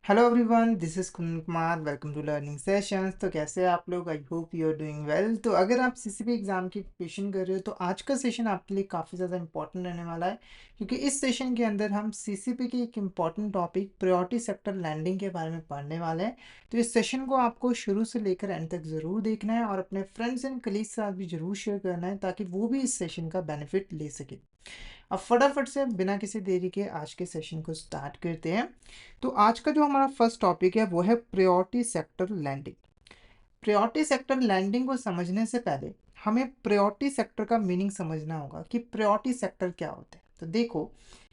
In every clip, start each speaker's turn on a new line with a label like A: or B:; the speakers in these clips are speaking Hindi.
A: Hello everyone, this is Kundan Kumar. Welcome to learning sessions. तो कैसे हैं आप लोग? I hope you are doing well. तो अगर आप सीसीपी एग्ज़ाम की प्रिपरेशन कर रहे हो तो आज का सेशन आपके लिए काफ़ी ज़्यादा इंपॉर्टेंट रहने वाला है, क्योंकि इस सेशन के अंदर हम सीसीपी के एक important topic priority sector lending के बारे में पढ़ने वाले हैं। तो इस सेशन को आपको शुरू से लेकर एंड तक ज़रूर देखना है और अपने फ्रेंड्स एंड कलीग के साथ भी ज़रूर शेयर करना है, ताकि वो भी इस सेशन का बेनिफिट ले सके। अब फटाफट से बिना किसी देरी के आज के सेशन को स्टार्ट करते हैं। तो आज का जो हमारा फर्स्ट टॉपिक है वो है priority sector lending. Priority sector lending को समझने से पहले हमें प्रायोरिटी सेक्टर का मीनिंग समझना होगा कि प्रायोरिटी सेक्टर क्या होते हैं। तो देखो,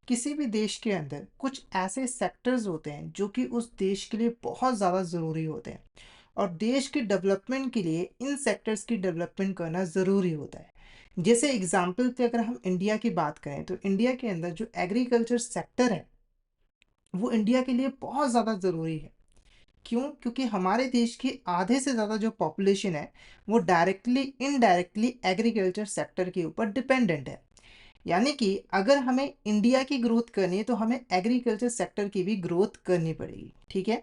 A: किसी भी देश के अंदर कुछ ऐसे सेक्टर्स होते हैं जो कि उस देश के लिए बहुत ज़्यादा ज़रूरी होते हैं, और देश की डेवलपमेंट के लिए इन सेक्टर्स की डेवलपमेंट करना ज़रूरी होता है। जैसे एग्जाम्पल पे अगर हम इंडिया की बात करें तो इंडिया के अंदर जो एग्रीकल्चर सेक्टर है वो इंडिया के लिए बहुत ज़्यादा ज़रूरी है। क्यों? क्योंकि हमारे देश की आधे से ज़्यादा जो पॉपुलेशन है वो डायरेक्टली इनडायरेक्टली एग्रीकल्चर सेक्टर के ऊपर डिपेंडेंट है। यानी कि अगर हमें इंडिया की ग्रोथ करनी है तो हमें एग्रीकल्चर सेक्टर की भी ग्रोथ करनी पड़ेगी। ठीक है?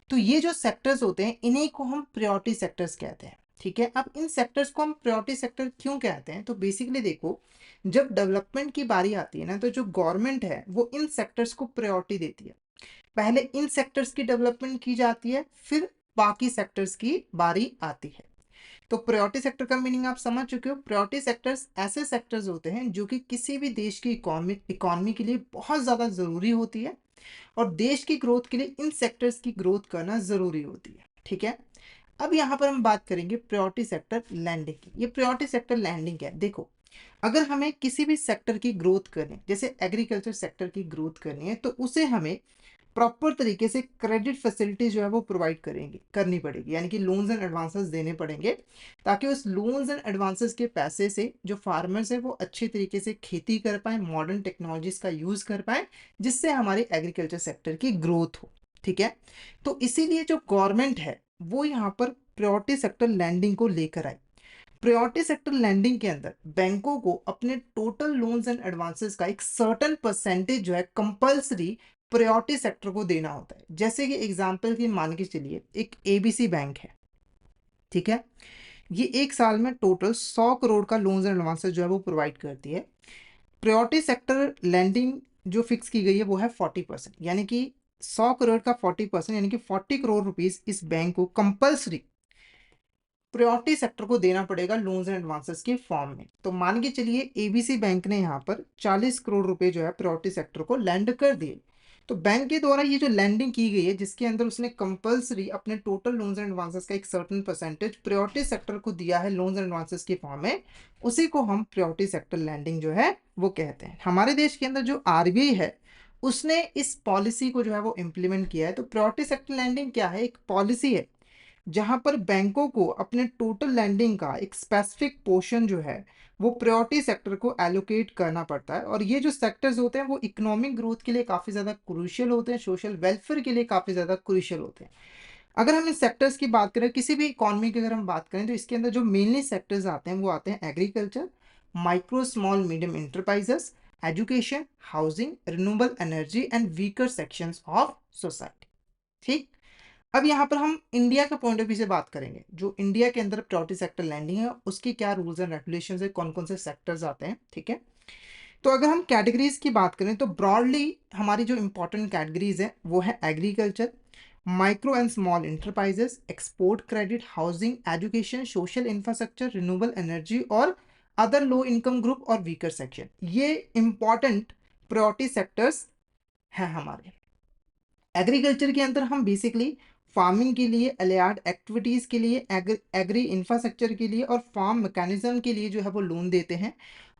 A: तो ये जो सेक्टर्स होते हैं इन्हीं को हम प्रायोरिटी सेक्टर्स कहते हैं। ठीक है? अब इन सेक्टर्स को हम प्रायोरिटी सेक्टर क्यों कहते हैं? तो बेसिकली देखो, जब डेवलपमेंट की बारी आती है ना, तो जो गवर्नमेंट है वो इन सेक्टर्स को प्रायोरिटी देती है। पहले इन सेक्टर्स की डेवलपमेंट की जाती है, फिर बाकी सेक्टर्स की बारी आती है। तो प्रायोरिटी सेक्टर का मीनिंग आप समझ चुके हो। प्रायोरिटी सेक्टर्स ऐसे सेक्टर्स होते हैं जो कि किसी भी देश की इकोनॉमी के लिए बहुत ज़्यादा ज़रूरी होती है, और देश की ग्रोथ के लिए इन सेक्टर्स की ग्रोथ करना ज़रूरी होती है। ठीक है? अब यहाँ पर हम बात करेंगे प्रायोरिटी सेक्टर लैंडिंग की। ये प्रायोरिटी सेक्टर लैंडिंग क्या है? देखो, अगर हमें किसी भी सेक्टर की ग्रोथ करनी, जैसे एग्रीकल्चर सेक्टर की ग्रोथ करनी है, तो उसे हमें प्रॉपर तरीके से क्रेडिट फैसिलिटी जो है वो प्रोवाइड करेंगे करनी पड़ेगी, यानी कि लोन्स एंड एडवांसेस देने पड़ेंगे, ताकि उस लोन्स एंड एडवांसेस के पैसे से जो फार्मर्स है वो अच्छे तरीके से खेती कर पाए, मॉडर्न टेक्नोलॉजीज का यूज़ कर पाए, जिससे हमारी एग्रीकल्चर सेक्टर की ग्रोथ हो। ठीक है? तो इसीलिए जो गवर्नमेंट है वो यहाँ पर प्रायोरिटी सेक्टर लैंडिंग को लेकर आई। प्रायोरिटी सेक्टर लैंडिंग के अंदर बैंकों को अपने टोटल लोन्स एंड एडवांसेस का एक सर्टेन परसेंटेज जो है कंपल्सरी प्रायोरिटी सेक्टर को देना होता है। जैसे कि एग्जांपल की मान के चलिए, एक एबीसी बैंक है। ठीक है? ये एक साल में टोटल 100 करोड़ का लोन्स एंड एडवांसेस जो है वो प्रोवाइड करती है। प्रायोरिटी सेक्टर लैंडिंग जो फिक्स की गई है वो है 40%, यानी कि 100 करोड़ का 40%, यानी कि 40 करोड़ रुपीज इस बैंक को कंपल्सरी प्रायोरिटी सेक्टर को देना पड़ेगा लोन्स एंड एडवांसेस के फॉर्म में। तो मान के चलिए एबीसी बैंक ने यहाँ पर 40 करोड़ रुपए जो है प्रायोरिटी सेक्टर को लैंड कर दिए। तो बैंक के द्वारा ये जो लैंडिंग की गई है, जिसके अंदर उसने कंपल्सरी अपने टोटल लोन्स एंड एडवांसेस का एक सर्टेन परसेंटेज प्रायोरिटी सेक्टर को दिया है लोन्स एंड एडवांसेस के फॉर्म में, उसी को हम प्रायोरिटी सेक्टर लैंडिंग जो है वो कहते हैं। हमारे देश के अंदर जो आरबीआई है उसने इस पॉलिसी को जो है वो इम्प्लीमेंट किया है। तो प्रायोरिटी सेक्टर लैंडिंग क्या है? एक पॉलिसी है जहां पर बैंकों को अपने टोटल लैंडिंग का एक स्पेसिफिक पोर्शन जो है वो प्रायोरिटी सेक्टर को एलोकेट करना पड़ता है। और ये जो सेक्टर्स होते हैं वो इकोनॉमिक ग्रोथ के लिए काफ़ी ज़्यादा क्रूशियल होते हैं, सोशल वेलफेयर के लिए काफ़ी ज़्यादा क्रूशियल होते हैं। अगर हम इन सेक्टर्स की बात करें, किसी भी इकोनॉमी की अगर हम बात करें, तो इसके अंदर जो मेनली सेक्टर्स आते हैं वो आते हैं agriculture, micro small medium enterprises, education, housing, renewable energy and weaker sections of society. ठीक? अब यहाँ पर हम इंडिया के पॉइंट ऑफ व्यू से बात करेंगे। जो इंडिया के अंदर प्रायोरिटी सेक्टर लैंडिंग है उसकी क्या रूल्स एंड रेगुलेशंस है, कौन कौन से सेक्टर्स आते हैं। ठीक है? तो अगर हम कैटेगरीज की बात करें तो ब्रॉडली हमारी जो इंपॉर्टेंट कैटेगरीज है वो है agriculture, micro and small enterprises, export credit, housing, education, social infrastructure, renewable energy और अदर लो इनकम ग्रुप और वीकर सेक्शन। ये इंपॉर्टेंट प्रायोरिटी सेक्टर्स हैं हमारे। एग्रीकल्चर के अंदर हम बेसिकली फार्मिंग के लिए, अलियार्ड एक्टिविटीज़ के लिए, एग्री इंफ्रास्ट्रक्चर के लिए और फार्म मैकेनिज्म के लिए जो है वो लोन देते हैं।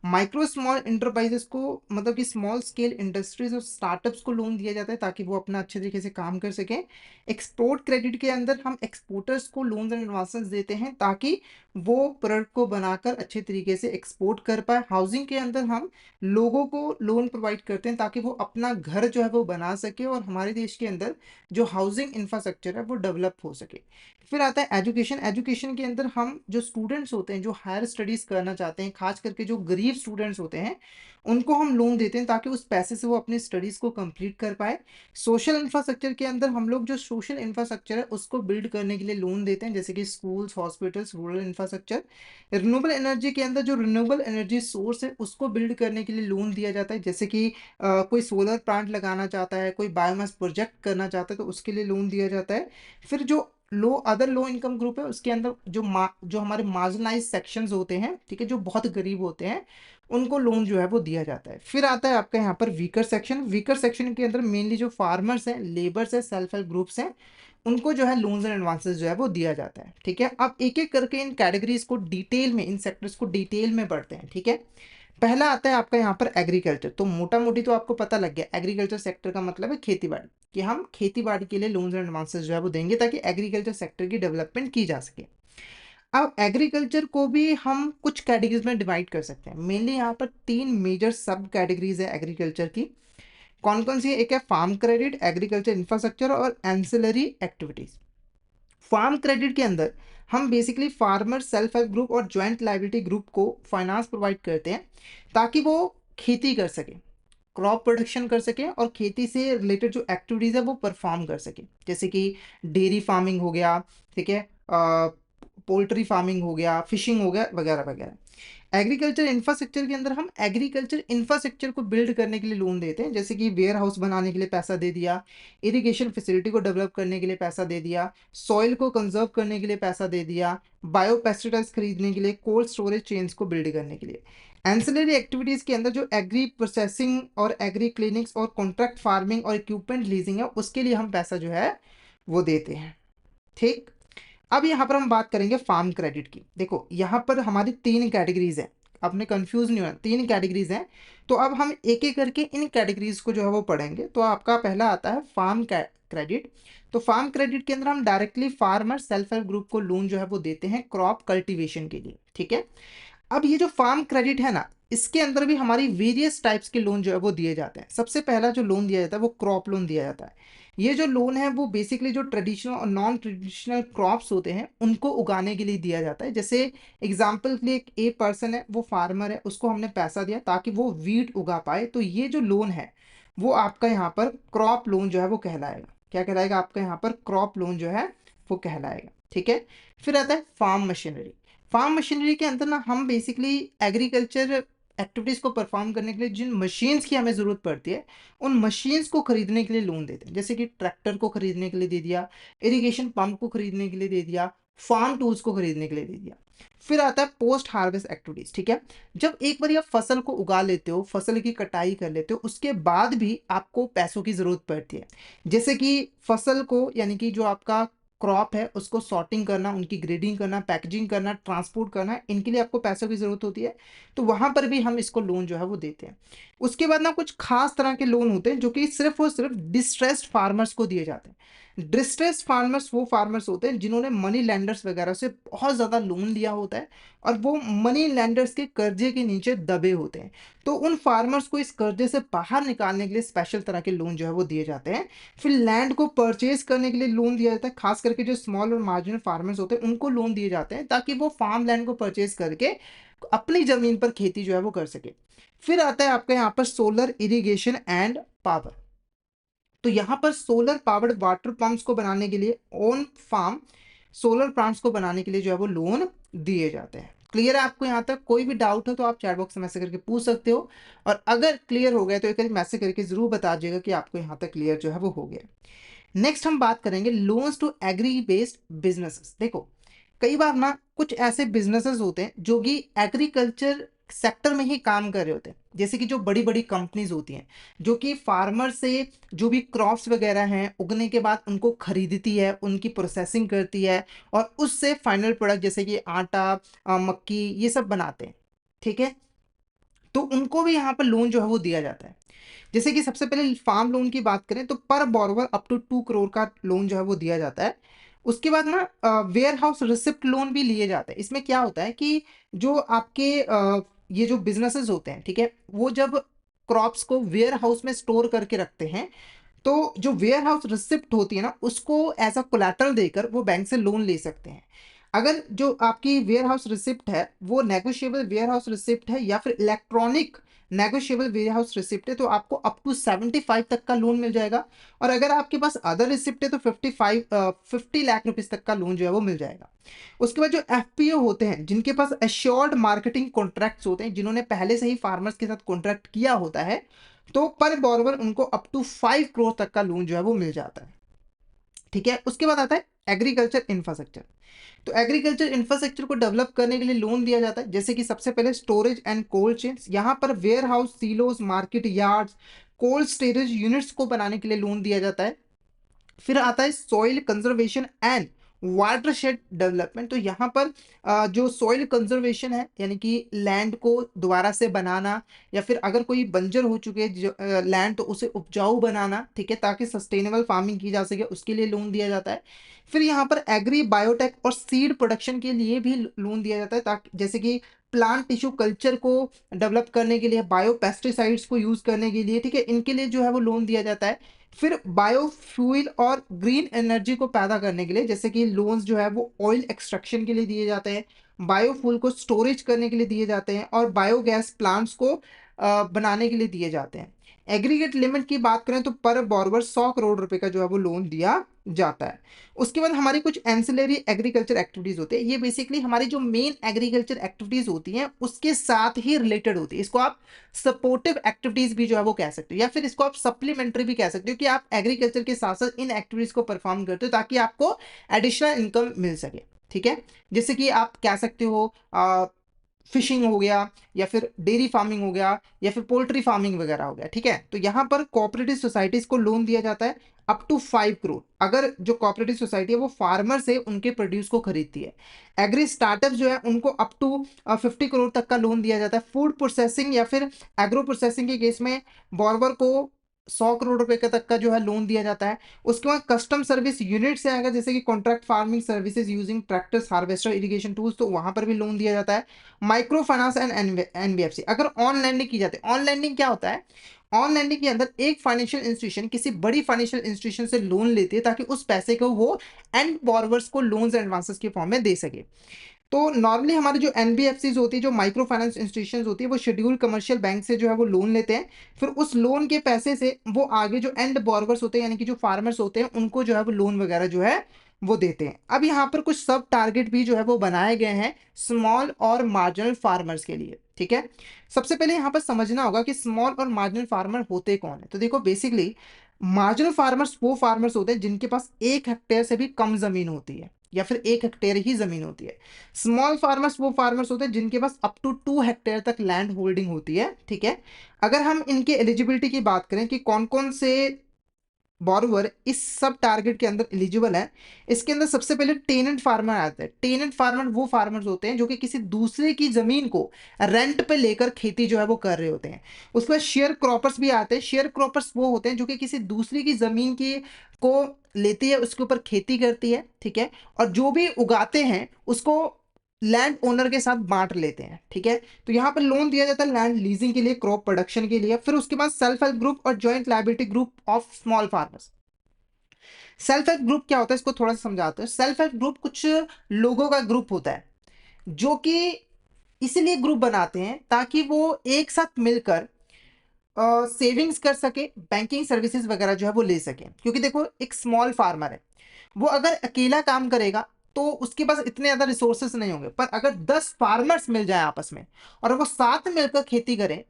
A: माइक्रो स्मॉल इंटरप्राइजेस को, मतलब कि स्मॉल स्केल इंडस्ट्रीज और स्टार्टअप्स को लोन दिया जाता है ताकि वो अपना अच्छे तरीके से काम कर सकें। एक्सपोर्ट क्रेडिट के अंदर हम एक्सपोर्टर्स को लोन्स एंड एडवांसेस देते हैं ताकि वो प्रोडक्ट को बनाकर अच्छे तरीके से एक्सपोर्ट कर पाए। हाउसिंग के अंदर हम लोगों को लोन प्रोवाइड करते हैं ताकि वो अपना घर जो है वो बना सके और हमारे देश के अंदर जो हाउसिंग इंफ्रास्ट्रक्चर है वो डेवलप हो सके। फिर आता है एजुकेशन। एजुकेशन के अंदर हम जो स्टूडेंट्स होते हैं जो हायर स्टडीज़ करना चाहते हैं, खास करके जो गरीब गरीब स्टूडेंट्स होते हैं, उनको हम लोन देते हैं ताकि उस पैसे से वो अपनी स्टडीज़ को कंप्लीट कर पाएँ। सोशल इंफ्रास्ट्रक्चर के अंदर हम लोग जो सोशल इंफ्रास्ट्रक्चर है उसको बिल्ड करने के लिए लोन देते हैं, जैसे कि schools, hospitals, rural infrastructure. Renewable energy के अंदर जो रिन्यूएबल एनर्जी सोर्स है उसको बिल्ड करने के लिए लोन दिया जाता है, जैसे कि कोई सोलर प्लांट लगाना चाहता है, कोई बायोमास प्रोजेक्ट करना चाहता है तो उसके लिए लोन दिया जाता है। फिर जो अदर लो इनकम ग्रुप है उसके अंदर जो हमारे मार्जिनलाइज्ड सेक्शंस होते हैं, ठीक है, जो बहुत गरीब होते हैं, उनको लोन जो है वो दिया जाता है। फिर आता है आपका यहाँ पर वीकर सेक्शन। वीकर सेक्शन के अंदर मेनली जो फार्मर्स हैं, लेबर्स हैं, सेल्फ हेल्प ग्रुप्स हैं, उनको जो है लोन्स एंड एडवांसेस जो है वो दिया जाता है, ठीक है। अब एक-एक करके इन कैटेगरीज को डिटेल में, इन सेक्टर्स को डिटेल में पढ़ते हैं, ठीक है। पहला आता है आपका यहाँ पर एग्रीकल्चर। तो मोटा-मोटी तो आपको पता लग गया, एग्रीकल्चर सेक्टर का मतलब है खेती-बाड़ी, कि हम खेती-बाड़ी के लिए लोन्स एंड एडवांसेस जो है वो देंगे ताकि एग्रीकल्चर सेक्टर की डेवलपमेंट की जा सके। अब एग्रीकल्चर को भी हम कुछ कैटेगरीज में डिवाइड कर सकते हैं। मेनली यहाँ पर 3 मेजर सब कैटेगरीज है एग्रीकल्चर की। कौन-कौन सी है? एक है फार्म क्रेडिट, एग्रीकल्चर इंफ्रास्ट्रक्चर और एंसिलरी एक्टिविटीज। फार्म क्रेडिट के अंदर हम basically farmer, self help group और ज्वाइंट लायबिलिटी ग्रुप को फाइनेंस प्रोवाइड करते हैं ताकि वो खेती कर सके, क्रॉप प्रोडक्शन कर सकें और खेती से रिलेटेड जो एक्टिविटीज़ है वो परफॉर्म कर सकें, जैसे कि डेयरी फार्मिंग हो गया, ठीक है, पोल्ट्री फार्मिंग हो गया, फिशिंग हो गया, वगैरह वगैरह। एग्रीकल्चर इंफ्रास्ट्रक्चर के अंदर हम एग्रीकल्चर इंफ्रास्ट्रक्चर को बिल्ड करने के लिए लोन देते हैं, जैसे कि वेयर हाउस बनाने के लिए पैसा दे दिया, इरिगेशन फैसिलिटी को डेवलप करने के लिए पैसा दे दिया, सॉइल को कंजर्व करने के लिए पैसा दे दिया, बायो पेस्टिसाइड्स खरीदने के लिए, कोल्ड स्टोरेज चेन्स को बिल्ड करने के लिए। एंसिलरी एक्टिविटीज़ के अंदर जो एग्री प्रोसेसिंग और एग्री क्लिनिक्स और कॉन्ट्रैक्ट फार्मिंग और इक्विपमेंट लीजिंग है, उसके लिए हम पैसा जो है वो देते हैं, ठीक। अब यहाँ पर हम बात करेंगे फार्म क्रेडिट की। देखो यहाँ पर हमारी 3 कैटेगरीज हैं, आपने कंफ्यूज नहीं होना, 3 कैटेगरीज हैं। तो अब हम एक-एक करके इन कैटेगरीज को जो है वो पढ़ेंगे। तो आपका पहला आता है फार्म क्रेडिट। तो फार्म क्रेडिट के अंदर हम directly farmer, self help group को लोन जो है वो देते हैं क्रॉप कल्टीवेशन के लिए, ठीक है। अब ये जो फार्म क्रेडिट है ना, इसके अंदर भी हमारी वेरियस टाइप्स के लोन जो है वो दिए जाते हैं। सबसे पहला जो लोन दिया जाता है वो क्रॉप लोन दिया जाता है। ये जो लोन है वो बेसिकली जो ट्रेडिशनल और नॉन ट्रेडिशनल क्रॉप्स होते हैं उनको उगाने के लिए दिया जाता है। जैसे एग्जांपल के लिए एक ए पर्सन है, वो फार्मर है, उसको हमने पैसा दिया ताकि वो वीट उगा पाए, तो ये जो लोन है वो आपका यहाँ पर क्रॉप लोन जो है वो कहलाएगा। क्या कहलाएगा? आपका यहाँ पर क्रॉप लोन जो है वो कहलाएगा, ठीक है। फिर आता है फार्म मशीनरी। फार्म मशीनरी के अंदर ना हम बेसिकली एग्रीकल्चर एक्टिविटीज़ को परफॉर्म करने के लिए जिन मशीन्स की हमें ज़रूरत पड़ती है, उन मशीन्स को खरीदने के लिए लोन देते हैं। जैसे कि ट्रैक्टर को खरीदने के लिए दे दिया, इरिगेशन पंप को खरीदने के लिए दे दिया, फार्म टूल्स को खरीदने के लिए दे दिया। फिर आता है पोस्ट हार्वेस्ट एक्टिविटीज़, ठीक है। जब एक बार आप फसल को उगा लेते हो, फसल की कटाई कर लेते हो, उसके बाद भी आपको पैसों की ज़रूरत पड़ती है। जैसे कि फसल को, यानी कि जो आपका क्रॉप है उसको सॉर्टिंग करना, उनकी ग्रेडिंग करना, पैकेजिंग करना, ट्रांसपोर्ट करना, इनके लिए आपको पैसों की ज़रूरत होती है। तो वहाँ पर भी हम इसको लोन जो है वो देते हैं। उसके बाद ना कुछ खास तरह के लोन होते हैं जो कि सिर्फ़ और सिर्फ़ डिस्ट्रेस्ड फार्मर्स को दिए जाते हैं। डिस्ट्रेस्ड फार्मर्स वो फार्मर्स होते हैं जिन्होंने मनी लेंडर्स वगैरह से बहुत ज़्यादा लोन लिया होता है और वो मनी लेंडर्स के कर्जे के नीचे दबे होते हैं। तो उन फार्मर्स को इस कर्जे से बाहर निकालने के लिए स्पेशल तरह के लोन जो है वो दिए जाते हैं। फिर लैंड को परचेज़ करने के लिए लोन दिया जाता है, खास करके जो स्मॉल और मार्जिनल फार्मर्स होते हैं उनको लोन दिए जाते हैं ताकि वो फार्म लैंड को परचेज़ करके अपनी ज़मीन पर खेती जो है वो कर सके। फिर आता है आपका यहाँ पर सोलर इरिगेशन एंड पावर। तो यहाँ पर सोलर पावर्ड वाटर पंप्स को बनाने के लिए, ऑन फार्म सोलर प्लांट्स को बनाने के लिए जो है वो लोन दिए जाते हैं। क्लियर है आपको यहाँ तक? कोई भी डाउट हो तो आप चैट बॉक्स में मैसेज करके पूछ सकते हो, और अगर क्लियर हो गया तो एक बार मैसेज करके ज़रूर बता दीजिएगा कि आपको यहाँ तक क्लियर जो है वो हो गया। नेक्स्ट हम बात करेंगे loans to agri based businesses. देखो कई बार ना कुछ ऐसे बिजनेसेस होते हैं जो कि एग्रीकल्चर सेक्टर में ही काम कर रहे होते हैं, जैसे कि जो बड़ी बड़ी कंपनीज होती हैं जो कि फार्मर से जो भी क्रॉप्स वगैरह हैं उगने के बाद उनको खरीदती है, उनकी प्रोसेसिंग करती है और उससे फाइनल प्रोडक्ट जैसे कि आटा, मक्की, ये सब बनाते हैं, ठीक है। तो उनको भी यहाँ पर लोन जो है वो दिया जाता है। जैसे कि सबसे पहले फार्म लोन की बात करें तो पर बोरोवर अप टू 2 करोड़ का लोन जो है वो दिया जाता है। उसके बाद ना वेयर हाउस रिसिप्ट लोन भी लिए जाते हैं। इसमें क्या होता है कि जो आपके ये जो बिजनेसेस होते हैं, ठीक है, वो जब क्रॉप्स को वेयर हाउस में स्टोर करके रखते हैं, तो जो वेयर हाउस रिसिप्ट होती है ना, उसको एज अ कोलैटरल देकर वो बैंक से लोन ले सकते हैं। अगर जो आपकी वेयर हाउस रिसिप्ट है वो नेगोशिएबल वेयर हाउस रिसिप्ट है या फिर electronic negotiable warehouse receipt है तो आपको अप टू 75 तक का लोन मिल जाएगा। और अगर आपके पास अदर रिसिप्ट है तो 50 लाख रुपीस तक का लोन जो है वो मिल जाएगा। उसके बाद जो एफपीओ होते हैं जिनके पास एश्योर्ड मार्केटिंग कॉन्ट्रैक्ट्स होते हैं, जिन्होंने पहले से ही फार्मर्स के साथ कॉन्ट्रैक्ट किया होता है, तो पर बोरोवर उनको अप टू 5 करोड़ तक का लोन जो है वो मिल जाता है। ठीक है, उसके बाद आता है एग्रीकल्चर इंफ्रास्ट्रक्चर। तो एग्रीकल्चर इंफ्रास्ट्रक्चर को डेवलप करने के लिए लोन दिया जाता है, जैसे कि सबसे पहले स्टोरेज एंड कोल्ड चेन्स, यहाँ पर warehouse, silos, market yards, cold storage units को बनाने के लिए लोन दिया जाता है। फिर आता है soil conservation and watershed development. तो यहाँ पर जो सॉइल कंजर्वेशन है यानी कि लैंड को दोबारा से बनाना, या फिर अगर कोई बंजर हो चुके लैंड तो उसे उपजाऊ बनाना, ठीक है, ताकि सस्टेनेबल फार्मिंग की जा सके, उसके लिए लोन दिया जाता है। फिर यहाँ पर एग्री बायोटेक और सीड प्रोडक्शन के लिए भी लोन दिया जाता है, ताकि जैसे कि प्लांट टिश्यू कल्चर को डेवलप करने के लिए, बायो पेस्टिसाइड्स को यूज करने के लिए, ठीक है, इनके लिए जो है वो लोन दिया जाता है। फिर बायोफ्यूल और ग्रीन एनर्जी को पैदा करने के लिए, जैसे कि लोन्स जो है वो ऑयल एक्सट्रैक्शन के लिए दिए जाते हैं, बायोफ्यूल को स्टोरेज करने के लिए दिए जाते हैं, और बायोगैस प्लांट्स को बनाने के लिए दिए जाते हैं। एग्रीगेट लिमिट की बात करें तो पर बोरवर 100 करोड़ रुपए का जो है वो लोन दिया जाता है। उसके बाद हमारी कुछ एंसिलरी एग्रीकल्चर एक्टिविटीज होती है, ये बेसिकली हमारी जो मेन एग्रीकल्चर एक्टिविटीज होती हैं उसके साथ ही रिलेटेड होती है। इसको आप सपोर्टिव एक्टिविटीज भी जो है वो कह सकते हो, या फिर इसको आप सप्लीमेंट्री भी कह सकते हो, कि आप एग्रीकल्चर के साथ साथ इन एक्टिविटीज को परफॉर्म करते हो ताकि आपको एडिशनल इनकम मिल सके। ठीक है, जैसे कि आप कह सकते हो फिशिंग हो गया, या फिर डेयरी फार्मिंग हो गया, या फिर पोल्ट्री फार्मिंग वगैरह हो गया। ठीक है, तो यहाँ पर कोऑपरेटिव सोसाइटीज को लोन दिया जाता है अप टू 5 करोड़, अगर जो कोऑपरेटिव सोसाइटी है वो फार्मर से उनके प्रोड्यूस को खरीदती है। एग्री स्टार्टअप जो है उनको अप टू 50 करोड़ तक का लोन दिया जाता है। फूड प्रोसेसिंग या फिर एग्रो प्रोसेसिंग के केस में बोरवर को 100 करोड़ रुपए का तक का जो है लोन दिया जाता है। उसके बाद कस्टम सर्विस यूनिट से आएगा, जैसे कि contract farming services using tractors, harvester, irrigation tools, तो वहां पर भी लोन दिया जाता है। माइक्रो फाइनेंस एंड एनबीएफसी, अगर ऑन लैंडिंग की जाती है, ऑन लैंडिंग क्या होता है, ऑन लैंडिंग के अंदर एक फाइनेंशियल इंस्टीट्यूशन किसी बड़ी फाइनेंशियल इंस्टीट्यूशन से लोन लेती है ताकि उस पैसे को वो एंड बॉरवर्स को लोन्स एंड एडवांसेस के फॉर्म में दे सके। तो नॉर्मली हमारे जो एनबीएफसीज होती है, जो माइक्रो फाइनेंस इंस्टीट्यूशंस होती है, वो शेड्यूल कमर्शियल बैंक से जो है वो लोन लेते हैं। फिर उस लोन के पैसे से वो आगे जो एंड बॉर्वर्स होते हैं यानी कि जो फार्मर्स होते हैं उनको जो है वो लोन वगैरह जो है वो देते हैं। अब यहाँ पर कुछ सब टारगेट भी जो है वो बनाए गए हैं स्मॉल और मार्जिनल फार्मर्स के लिए। ठीक है, सबसे पहले यहाँ पर समझना होगा कि स्मॉल और मार्जिनल फार्मर होते कौन है। तो देखो, बेसिकली मार्जिनल फार्मर्स वो फार्मर्स होते हैं जिनके पास 1 हेक्टेयर से भी कम जमीन होती है, या फिर 1 हेक्टेयर ही जमीन होती है। स्मॉल फार्मर्स वो फार्मर्स होते हैं जिनके पास अप टू 2 हेक्टेयर तक लैंड होल्डिंग होती है। ठीक है, अगर हम इनके एलिजिबिलिटी की बात करें कि कौन कौन से बॉरोवर इस सब टारगेट के अंदर एलिजिबल है, इसके अंदर सबसे पहले टेनेंट फार्मर आते हैं। टेनेंट फार्मर वो फार्मर्स होते हैं जो कि किसी दूसरे की जमीन को रेंट पे लेकर खेती जो है वो कर रहे होते हैं। उसके बाद शेयर क्रॉपर्स भी आते हैं। शेयर क्रॉपर्स वो होते हैं जो कि किसी दूसरे की जमीन की को लेती है, उसके ऊपर खेती करती है। ठीक है, और जो भी उगाते हैं उसको लैंड ओनर के साथ बांट लेते हैं। ठीक है, तो यहाँ पर लोन दिया जाता है लैंड लीजिंग के लिए, क्रॉप प्रोडक्शन के लिए। फिर उसके बाद सेल्फ हेल्प ग्रुप और joint liability group of small farmers. Self help group क्या होता है, इसको थोड़ा सा समझाते हैं। सेल्फ हेल्प ग्रुप कुछ लोगों का ग्रुप होता है जो कि इसलिए ग्रुप बनाते हैं ताकि वो एक साथ मिलकर सेविंग्स कर सके, बैंकिंग सर्विसेज वगैरह जो है वो ले सके। क्योंकि देखो, एक स्मॉल फार्मर है, वो अगर अकेला काम करेगा तो उसके पास इतने ज्यादा रिसोर्सेस नहीं होंगे, पर अगर 10 फार्मर्स मिल जाए आपस में और वो साथ मिलकर खेती करें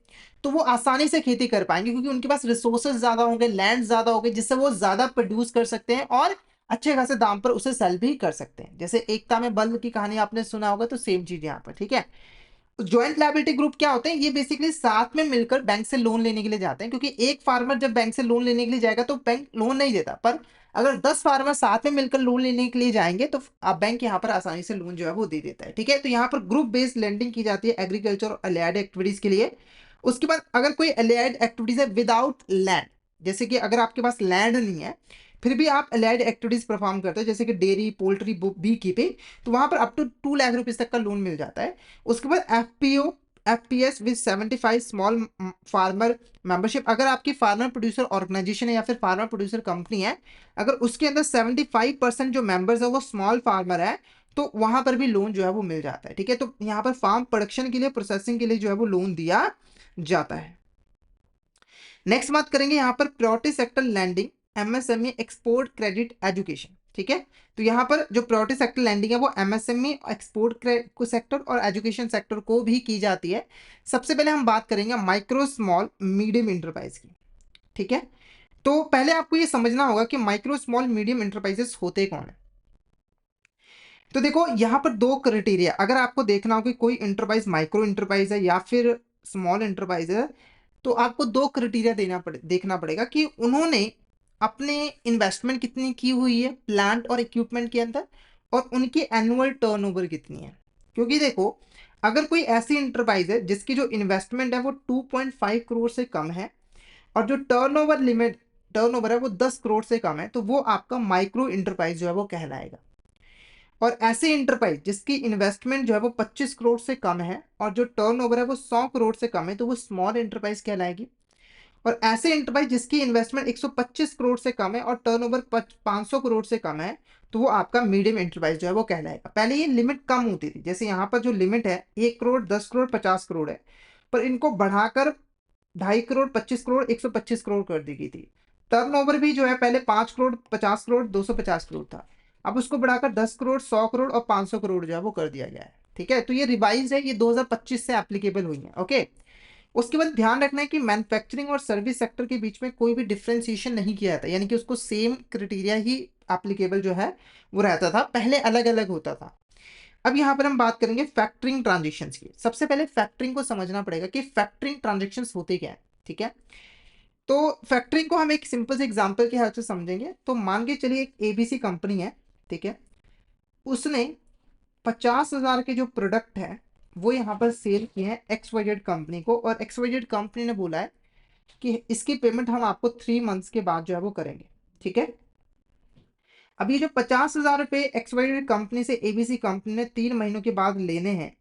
A: तो वो आसानी से खेती कर पाएंगे, क्योंकि उनके पास रिसोर्सेज ज्यादा होंगे, लैंड ज्यादा होंगे, जिससे वो ज्यादा प्रोड्यूस कर सकते हैं और अच्छे खासे दाम पर उसे सेल भी कर सकते हैं। जैसे एकता में बल्ब की कहानी आपने सुना होगा, तो सेम चीज यहाँ पर। ठीक है, ज्वाइंट लायबिलिटी ग्रुप क्या होते हैं, ये बेसिकली साथ में मिलकर बैंक से लोन लेने के लिए जाते हैं। क्योंकि एक फार्मर जब बैंक से लोन लेने के लिए जाएगा तो बैंक लोन नहीं देता, पर अगर 10 फार्मर साथ में मिलकर लोन लेने के लिए जाएंगे तो आप बैंक यहाँ पर आसानी से लोन जो है वो दे देता है। ठीक है, तो यहाँ पर ग्रुप बेस्ड लेंडिंग की जाती है एग्रीकल्चर और अलाइड एक्टिविटीज के लिए। उसके बाद अगर कोई अलाइड एक्टिविटीज है विदाउट लैंड, जैसे कि अगर आपके पास लैंड नहीं है फिर भी आप अलाइड एक्टिविटीज परफॉर्म करते हो, जैसे कि डेयरी, पोल्ट्री, बी कीपिंग, तो वहां पर अप टू 2 लाख रुपीज तक का लोन मिल जाता है। उसके बाद FPO, FPS with 75 small farmer membership, अगर आपकी फार्मर प्रोड्यूसर ऑर्गेनाइजेशन है या फिर फार्मर प्रोड्यूसर कंपनी है, अगर उसके अंदर 75% जो मेंबर्स है वो स्मॉल फार्मर है, तो वहां पर भी लोन जो है वो मिल जाता है। ठीक है, तो यहाँ पर फार्म प्रोडक्शन के लिए, प्रोसेसिंग के लिए जो है वो लोन दिया जाता है। नेक्स्ट बात करेंगे यहाँ पर priority sector lending, MSME, export credit, education. ठीक है, तो यहाँ पर जो प्रायोरिटी सेक्टर लैंडिंग है वो एमएसएमई, एक्सपोर्ट को सेक्टर और एजुकेशन सेक्टर को भी की जाती है। सबसे पहले हम बात करेंगे माइक्रो स्मॉल मीडियम इंटरप्राइज की। ठीक है, तो पहले आपको ये समझना होगा कि माइक्रो स्मॉल मीडियम इंटरप्राइजेस होते कौन है। तो देखो यहाँ पर दो क्राइटेरिया, अगर आपको देखना हो कि कोई इंटरप्राइज माइक्रो इंटरप्राइज है या फिर स्मॉल इंटरप्राइज है, तो आपको दो क्राइटेरिया देखना पड़ेगा कि उन्होंने अपने इन्वेस्टमेंट कितनी की हुई है प्लांट और इक्विपमेंट के अंदर, और उनकी एनुअल टर्नओवर कितनी है। क्योंकि देखो, अगर कोई ऐसी इंटरप्राइज है जिसकी जो इन्वेस्टमेंट है वो 2.5 करोड़ से कम है और जो टर्नओवर है वो 10 करोड़ से कम है, तो वो आपका माइक्रो इंटरप्राइज जो है वो कहलाएगा। और ऐसे इंटरप्राइज जिसकी इन्वेस्टमेंट जो है वो 25 करोड़ से कम है और जो टर्नओवर है वो 100 करोड़ से कम है, तो वो स्मॉल इंटरप्राइज कहलाएगी। और ऐसे इंटरप्राइज जिसकी इन्वेस्टमेंट 125 करोड़ से कम है और टर्नओवर 500 करोड़ से कम है, तो वो आपका मीडियम इंटरप्राइज जो है वो कहलाएगा। पहले ये लिमिट कम होती थी, जैसे यहाँ पर जो लिमिट है 1 करोड़, 10 करोड़, 50 करोड़ है, पर इनको बढ़ाकर 2.5 करोड़, 25 करोड़, 125 करोड़ कर दी गई थी। टर्नओवर भी जो है पहले 5 करोड़, 50 करोड़, 250 करोड़ था, अब उसको बढ़ाकर 10 करोड़, 100 करोड़ और 500 करोड़ जो है वो कर दिया गया है। ठीक है, तो ये रिवाइज है, ये 2025 से एप्लीकेबल हुई है। ओके, उसके बाद ध्यान रखना है कि मैन्युफैक्चरिंग और सर्विस सेक्टर के बीच में कोई भी डिफ्रेंसिएशन नहीं किया जाता, यानी कि उसको सेम क्राइटेरिया ही एप्लीकेबल जो है वो रहता था, पहले अलग अलग होता था। अब यहाँ पर हम बात करेंगे फैक्टरिंग ट्रांजेक्शन्स की। सबसे पहले फैक्टरिंग को समझना पड़ेगा कि फैक्टरिंग ट्रांजेक्शन्स होते क्या है। ठीक है, तो फैक्टरिंग को हम एक सिंपल से एग्जांपल के हेल्प से समझेंगे। तो मान के चलिए एक एबीसी कंपनी है। ठीक है, उसने 50,000 के जो प्रोडक्ट है वो यहाँ पर सेल किए हैं एक्सवाइजेड कंपनी को, और एक्सवाइजेड कंपनी ने बोला है कि इसकी पेमेंट हम आपको 3 मंथ्स के बाद जो है वो करेंगे। ठीक है, अब ये जो 50,000 रुपये एक्सवाइजेड कंपनी से एबीसी कंपनी ने 3 महीनों के बाद लेने हैं,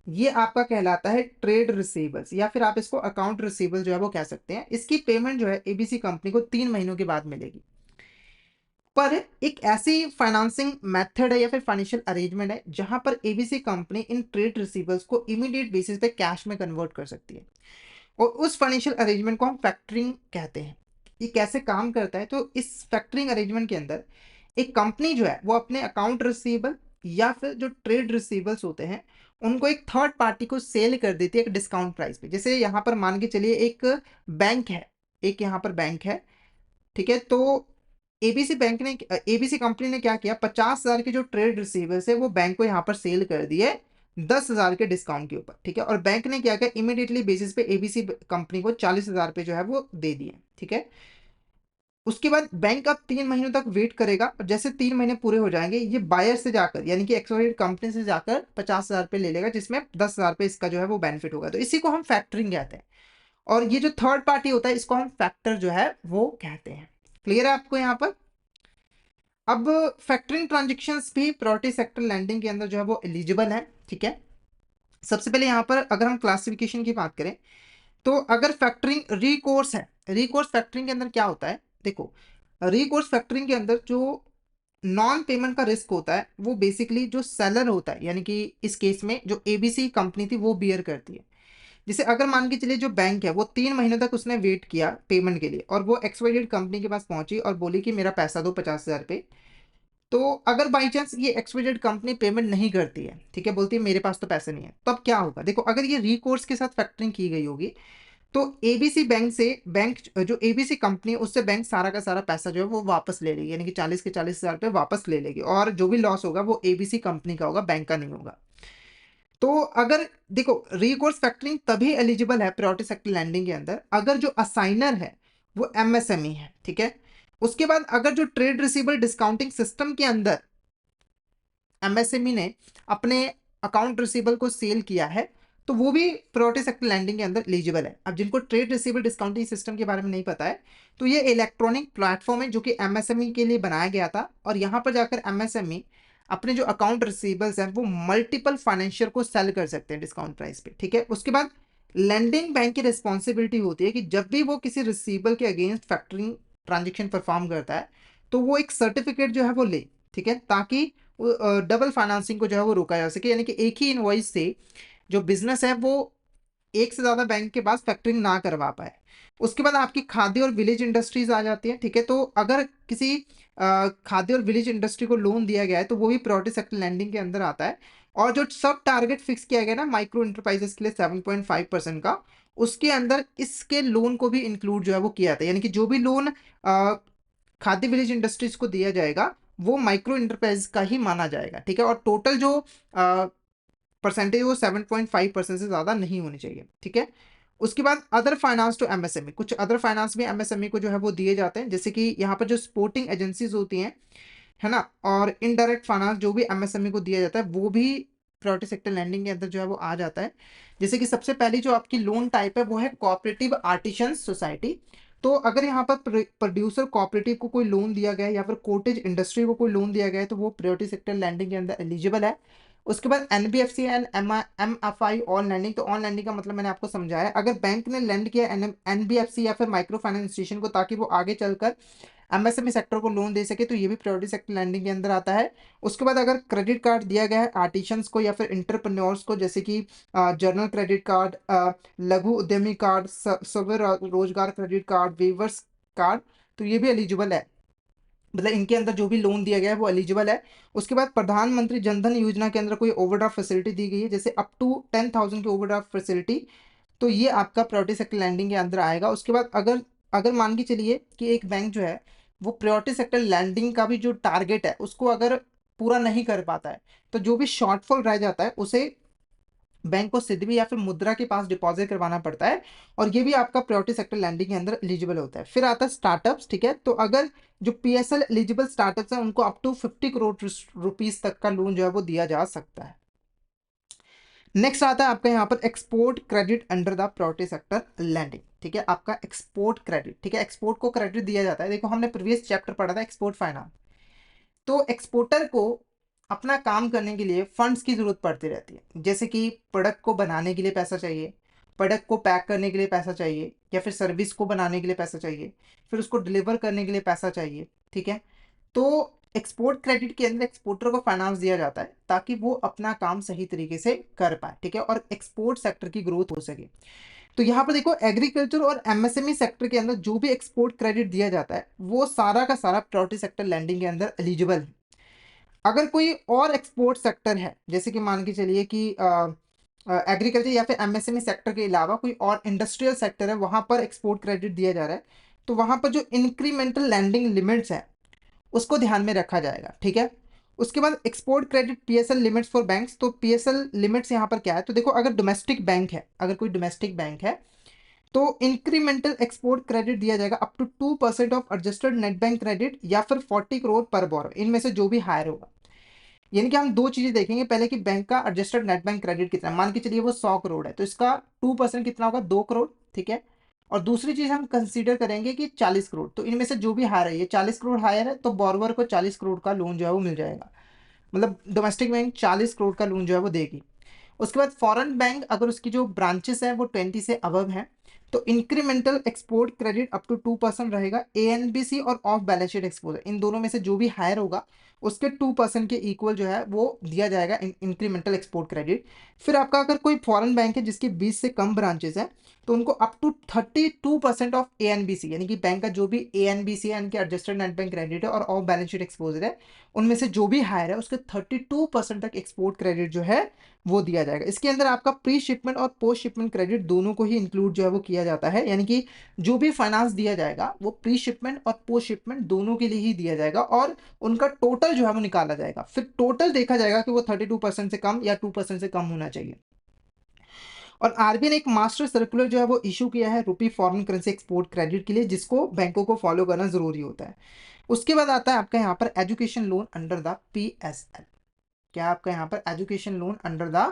A: ये आपका कहलाता है ट्रेड रिसीवेबल्स, या फिर आप इसको अकाउंट रिसीवेबल जो है वो कह सकते हैं। इसकी पेमेंट जो है एबीसी कंपनी को 3 महीनों के बाद मिलेगी। पर एक ऐसी फाइनेंसिंग मेथड है या फिर फाइनेंशियल अरेंजमेंट है जहां पर ABC company in trade receivables को इमीडिएट बेसिस पे कैश में कन्वर्ट कर सकती है, और उस फाइनेंशियल अरेंजमेंट को हम फैक्टरिंग कहते हैं। ये कैसे काम करता है, तो इस फैक्टरिंग अरेंजमेंट के अंदर एक कंपनी जो है वो अपने अकाउंट रिसीवेबल या फिर जो ट्रेड रिसीवेबल्स होते हैं उनको एक थर्ड पार्टी को सेल कर देती है एक डिस्काउंट प्राइस पे। जैसे यहाँ पर मान के चलिए एक बैंक है, एक यहाँ पर बैंक है। ठीक है, तो एबीसी कंपनी ने क्या किया, 50,000 के जो ट्रेड रिसीवेबल्स है वो बैंक को यहाँ पर सेल कर दिए 10,000 के डिस्काउंट के ऊपर। ठीक है, और बैंक ने क्या किया, इमीडिएटली बेसिस पे एबीसी कंपनी को 40,000 पे जो है वो दे दिए। ठीक है, उसके बाद बैंक अब 3 महीनों तक वेट करेगा, और जैसे 3 महीने पूरे हो जाएंगे ये बायर से जाकर यानी कि एक्सवाइजेड कंपनी से जाकर 50,000 पे ले लेगा, जिसमें 10,000 पे इसका जो है वो बेनिफिट होगा। तो इसी को हम फैक्टरिंग कहते हैं, और ये जो थर्ड पार्टी होता है इसको हम फैक्टर जो है वो कहते हैं। क्लियर है आपको यहाँ पर। अब फैक्टरिंग ट्रांजेक्शन्स भी प्रायोरिटी सेक्टर लैंडिंग के अंदर जो है वो एलिजिबल है। ठीक है, सबसे पहले यहाँ पर अगर हम क्लासिफिकेशन की बात करें, तो अगर फैक्टरिंग रिकोर्स है, रिकोर्स फैक्टरिंग के अंदर क्या होता है, देखो रिकोर्स फैक्टरिंग के अंदर जो नॉन पेमेंट का रिस्क होता है वो बेसिकली जो सेलर होता है, यानी कि इस केस में जो एबीसी कंपनी थी वो बियर करती है। जैसे अगर मान के चलिए जो बैंक है वो 3 महीने तक उसने वेट किया पेमेंट के लिए, और वो एक्सवाइजेड कंपनी के पास पहुंची और बोली कि मेरा पैसा दो 50,000 पे। तो अगर बाई चांस ये एक्सवाइजेड कंपनी पेमेंट नहीं करती है, ठीक है, बोलती है मेरे पास तो पैसे नहीं है, तो अब क्या होगा, देखो अगर ये रिकोर्स के साथ फैक्टरिंग की गई होगी तो एबीसी बैंक से बैंक जो एबीसी कंपनी है उससे बैंक सारा का सारा पैसा जो है वो वापस ले लेगी, यानी कि 40 के 40,000 रुपये वापस ले लेगी, और जो भी लॉस होगा वो एबीसी कंपनी का होगा, बैंक का नहीं होगा। तो अगर देखो रिकोर्स फैक्टरिंग तभी एलिजिबल है प्रायोरिटी सेक्टर लैंडिंग के अंदर अगर जो असाइनर है वो एमएसएमई है। ठीक है, उसके बाद अगर जो ट्रेड रिसीवेबल डिस्काउंटिंग सिस्टम के अंदर एमएसएमई ने अपने अकाउंट रिसीवेबल को सेल किया है तो वो भी प्रायोरिटी सेक्टर लैंडिंग के अंदर एलिजिबल है। अब जिनको ट्रेड रिसीवेबल डिस्काउंटिंग सिस्टम के बारे में नहीं पता है, तो ये इलेक्ट्रॉनिक प्लेटफॉर्म है जो कि एमएसएमई के लिए बनाया गया था, और यहाँ पर जाकर एमएसएमई अपने जो अकाउंट रिसीवेबल्स हैं वो मल्टीपल फाइनेंशियर को सेल कर सकते हैं डिस्काउंट प्राइस पे। ठीक है, उसके बाद लैंडिंग बैंक की रिस्पॉन्सिबिलिटी होती है कि जब भी वो किसी रिसीवेबल के अगेंस्ट फैक्टरिंग ट्रांजेक्शन परफॉर्म करता है तो वो एक सर्टिफिकेट जो है वो ले, ठीक है, ताकि डबल फाइनेंसिंग को जो है वो रोका जा सके, यानी कि एक ही इनवॉइस से जो बिजनेस है वो एक से ज्यादा बैंक के पास फैक्टरिंग ना करवा पाए। उसके बाद आपकी खाद्य और विलेज इंडस्ट्रीज आ जाती है, ठीक है। तो अगर किसी खाद्य और विलेज इंडस्ट्री को लोन दिया गया है तो वो भी प्रायोरिटी सेक्टर लैंडिंग के अंदर आता है। और जो सब टारगेट फिक्स किया गया ना माइक्रो इंटरप्राइजेस के लिए 7.5% का, उसके अंदर इसके लोन को भी इंक्लूड जो है वो किया था, यानी कि जो भी लोन खाद्य विलेज इंडस्ट्रीज को दिया जाएगा वो माइक्रो इंटरप्राइज का ही माना जाएगा, ठीक है। और टोटल जो परसेंटेज वो 7.5% से ज्यादा नहीं होनी चाहिए, ठीक है। उसके बाद अदर फाइनेंस टू एमएसएमई, कुछ अदर फाइनेंस भी एमएसएमई को जो है वो दिए जाते हैं, जैसे कि यहाँ पर जो सपोर्टिंग एजेंसीज होती हैं, है ना, और इनडायरेक्ट फाइनेंस जो भी एमएसएमई को दिया जाता है वो भी प्रायोरिटी सेक्टर लैंडिंग के अंदर जो है वो आ जाता है। जैसे कि सबसे पहली जो आपकी लोन टाइप है वो है कोऑपरेटिव आर्टिसन सोसाइटी। तो अगर यहाँ पर प्रोड्यूसर कोऑपरेटिव को कोई लोन दिया गया है या फिर कोटेज इंडस्ट्री को कोई लोन दिया गया है तो वो प्रायोरिटी सेक्टर लैंडिंग के अंदर एलिजिबल है। उसके बाद NBFC and MFI on lending, तो ऑन लैंडिंग का मतलब मैंने आपको समझाया, अगर बैंक ने लैंड किया एनबीएफसी या फिर माइक्रो फाइनेंस इंस्टीट्यूशन को ताकि वो आगे चलकर एमएसएमई सेक्टर को लोन दे सके तो ये भी प्रायोरिटी सेक्टर लैंडिंग के अंदर आता है। उसके बाद अगर क्रेडिट कार्ड दिया गया है आर्टिशंस को या फिर इंटरप्रेन्योर्स को, जैसे कि जर्नल क्रेडिट कार्ड, लघु उद्यमी कार्ड, स्व रोजगार क्रेडिट कार्ड, वीवर्स कार्ड, तो ये भी एलिजिबल है, मतलब इनके अंदर जो भी लोन दिया गया है वो एलिजिबल है। उसके बाद प्रधानमंत्री जनधन योजना के अंदर कोई ओवरड्राफ्ट फैसिलिटी दी गई है, जैसे अप टू 10,000 की ओवरड्राफ्ट फैसिलिटी, तो ये आपका प्रायोरिटी सेक्टर लैंडिंग के अंदर आएगा। उसके बाद अगर अगर मान के चलिए कि एक बैंक जो है वो प्रायोरिटी सेक्टर लैंडिंग का भी जो टारगेट है उसको अगर पूरा नहीं कर पाता है तो जो भी शॉर्टफॉल रह जाता है उसे बैंक को सिडबी या फिर मुद्रा के पास डिपॉजिट करवाना पड़ता है, और ये भी आपका प्रायोरिटी सेक्टर लैंडिंग के अंदर एलिजिबल होता है। फिर आता है स्टार्टअप्स, ठीक है। तो अगर जो पीएसएल एलिजिबल स्टार्टअप्स हैं उनको अप टू 50 करोड़ रुपीज तक का लोन जो है वो दिया जा सकता है। नेक्स्ट आता है आपका यहाँ पर export credit under the priority sector lending, ठीक है। आपका एक्सपोर्ट क्रेडिट, ठीक है, एक्सपोर्ट को क्रेडिट दिया जाता है। देखो हमने प्रीवियस चैप्टर पढ़ा था एक्सपोर्ट फाइनेंस, तो एक्सपोर्टर को अपना काम करने के लिए फंड्स की जरूरत पड़ती रहती है, जैसे कि प्रोडक्ट को बनाने के लिए पैसा चाहिए, प्रोडक्ट को पैक करने के लिए पैसा चाहिए, या फिर सर्विस को बनाने के लिए पैसा चाहिए, फिर उसको डिलीवर करने के लिए पैसा चाहिए, ठीक है। तो एक्सपोर्ट क्रेडिट के अंदर एक्सपोर्टर को फाइनेंस दिया जाता है ताकि वो अपना काम सही तरीके से कर पाए, ठीक है, और एक्सपोर्ट सेक्टर की ग्रोथ हो सके। तो यहाँ पर देखो एग्रीकल्चर और एमएसएमई सेक्टर के अंदर जो भी एक्सपोर्ट क्रेडिट दिया जाता है वो सारा का सारा प्रायोरिटी सेक्टर लैंडिंग के अंदर एलिजिबल है। अगर कोई और एक्सपोर्ट सेक्टर है, जैसे कि मान के चलिए कि एग्रीकल्चर या फिर एमएसएमई सेक्टर के अलावा कोई और इंडस्ट्रियल सेक्टर है वहां पर एक्सपोर्ट क्रेडिट दिया जा रहा है, तो वहां पर जो इंक्रीमेंटल लैंडिंग लिमिट्स है उसको ध्यान में रखा जाएगा, ठीक है। उसके बाद export credit PSL limits for banks, तो पीएसएल लिमिट्स यहाँ पर क्या है, तो देखो अगर डोमेस्टिक बैंक है, अगर कोई डोमेस्टिक बैंक है तो इंक्रीमेंटल एक्सपोर्ट क्रेडिट दिया जाएगा up to 2% of adjusted net bank credit या फिर 40 करोड़ पर बोरो, इनमें से जो भी हायर होगा। यानी कि हम दो चीजें देखेंगे, पहले कि बैंक का एडजस्टेड नेट बैंक क्रेडिट कितना है, मान के चलिए वो 100 करोड़ है तो इसका 2% कितना होगा, 2 करोड़, ठीक है। और दूसरी चीज हम कंसीडर करेंगे कि 40 करोड़, तो इनमें से जो भी हायर है, ये 40 करोड़ हायर है तो बोरवर को 40 करोड़ का लोन जो है वो मिल जाएगा, मतलब डोमेस्टिक बैंक 40 करोड़ का लोन जो है वो देगी। उसके बाद फॉरेन बैंक अगर उसकी जो ब्रांचेस है वो 20 से अबव है तो incremental export credit up to 2% रहेगा। एएनबीसी और ऑफ बैलेंस शीट एक्सपोजर, इन दोनों में से जो भी हायर होगा उसके 2% के इक्वल जो है वो दिया जाएगा इंक्रीमेंटल एक्सपोर्ट क्रेडिट। फिर आपका अगर कोई फॉरेन बैंक है जिसकी 20 से कम ब्रांचेस हैं तो उनको अप टू 32% ऑफ एएनबीसी, यानी कि बैंक का जो भी एएनबीसी है इनके एडजस्टेड नेट बैंक क्रेडिट है और ऑफ बैलेंस शीट एक्सपोजर है, उनमें से जो भी हायर है उसके 32% तक एक्सपोर्ट क्रेडिट जो है वो दिया जाएगा। इसके अंदर आपका प्री शिपमेंट और पोस्ट शिपमेंट क्रेडिट दोनों को ही इंक्लूड जो है वो किया जाता है, यानी कि जो भी फाइनेंस दिया जाएगा वो प्री शिपमेंट और पोस्ट शिपमेंट दोनों के लिए ही दिया जाएगा और उनका टोटल जो है वो निकाला जाएगा, फिर टोटल देखा जाएगा कि वो 32% से कम या 2% से कम होना चाहिए। और आरबीआई ने एक मास्टर सर्कुलर जो है वो इशू किया है रुपी फॉरेन करेंसी एक्सपोर्ट क्रेडिट के लिए, जिसको बैंकों को फॉलो करना जरूरी होता है। उसके बाद आता है आपका यहाँ पर education loan under the PSL, क्या आपका यहाँ पर education loan under the